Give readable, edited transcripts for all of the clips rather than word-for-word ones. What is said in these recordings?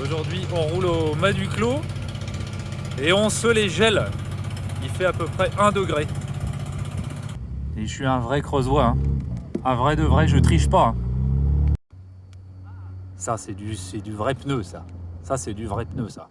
Aujourd'hui, on roule au mât du Clos et on se les gèle. Il fait à peu près 1 degré. Et je suis un vrai creusois, hein. Un vrai de vrai, je triche pas, hein. Ça, c'est du vrai pneu, ça. Ça, c'est du vrai pneu, ça.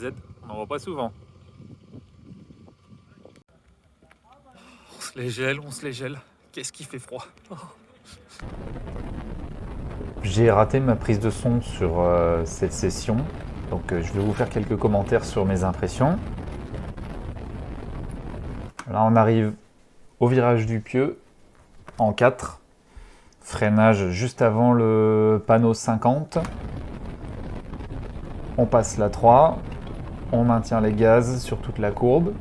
Z, on n'en voit pas souvent. On se les gèle, on se les gèle. Qu'est-ce qui fait froid. J'ai raté ma prise de son sur cette session, donc je vais vous faire quelques commentaires sur mes impressions. Là on arrive au virage du Pieux en 4, freinage juste avant le panneau 50. On passe la 3, on maintient les gaz sur toute la courbe.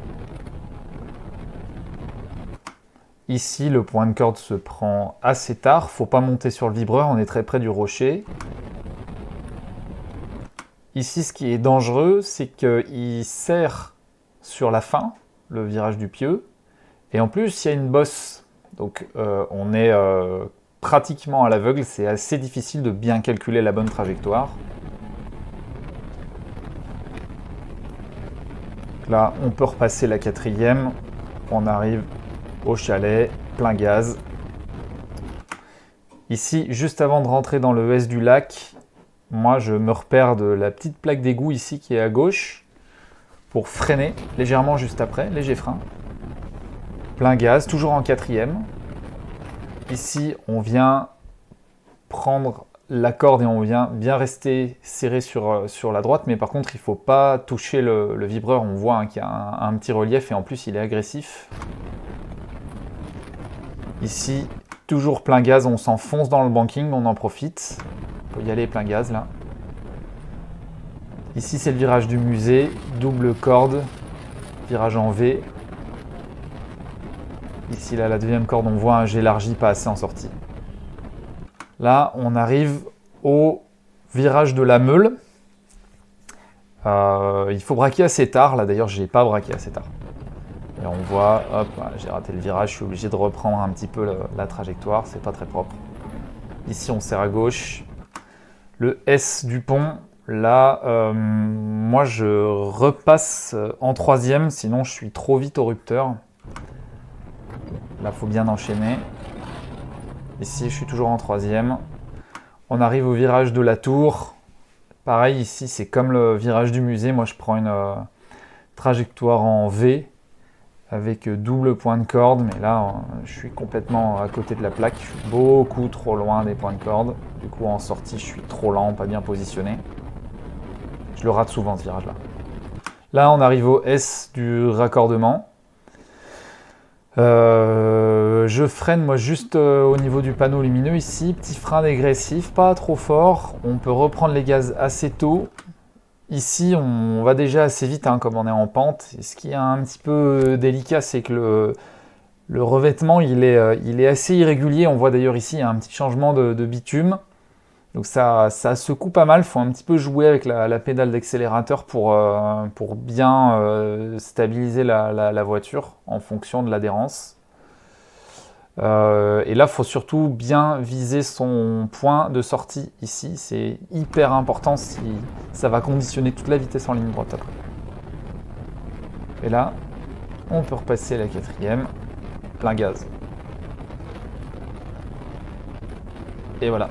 Ici, le point de corde se prend assez tard, faut pas monter sur le vibreur, on est très près du rocher. Ici, ce qui est dangereux, c'est qu'il serre sur la fin, le virage du Pieux, et en plus, il y a une bosse. Donc, on est pratiquement à l'aveugle, c'est assez difficile de bien calculer la bonne trajectoire. Là, on peut repasser la 4e, on arrive au chalet, plein gaz. Ici, juste avant de rentrer dans le S du lac, moi je me repère de la petite plaque d'égout ici qui est à gauche pour freiner légèrement juste après, léger frein. Plein gaz, toujours en 4e. Ici, on vient prendre la corde et on vient bien rester serré sur la droite, mais par contre, il ne faut pas toucher le vibreur. On voit qu'il y a un petit relief et en plus, il est agressif. Ici, toujours plein gaz, on s'enfonce dans le banking, on en profite. Il faut y aller plein gaz là. Ici, c'est le virage du musée, double corde, virage en V. Ici, là, la 2e corde, on voit, j'élargis pas assez en sortie. Là, on arrive au virage de la Meule. Il faut braquer assez tard. Là, d'ailleurs, je n'ai pas braqué assez tard. Et on voit, hop, j'ai raté le virage. Je suis obligé de reprendre un petit peu la trajectoire. C'est pas très propre. Ici, on serre à gauche. Le S du pont. Là, moi, je repasse en 3e. Sinon, je suis trop vite au rupteur. Là, il faut bien enchaîner. Ici, je suis toujours en 3e. On arrive au virage de la tour. Pareil, ici, c'est comme le virage du musée. Moi, je prends une trajectoire en V avec double point de corde. Mais là, je suis complètement à côté de la plaque. Je suis beaucoup trop loin des points de corde. Du coup, en sortie, je suis trop lent, pas bien positionné. Je le rate souvent, ce virage-là. Là, on arrive au S du raccordement. Je freine moi juste au niveau du panneau lumineux ici, petit frein dégressif, pas trop fort, on peut reprendre les gaz assez tôt. Ici on va déjà assez vite comme on est en pente, et ce qui est un petit peu délicat c'est que le revêtement il est assez irrégulier, on voit d'ailleurs ici il y a un petit changement de bitume. Donc ça secoue pas mal, il faut un petit peu jouer avec la pédale d'accélérateur pour bien stabiliser la voiture en fonction de l'adhérence. Et là, il faut surtout bien viser son point de sortie ici. C'est hyper important, ça va conditionner toute la vitesse en ligne droite après. Et là, on peut repasser la 4e, plein gaz. Et voilà.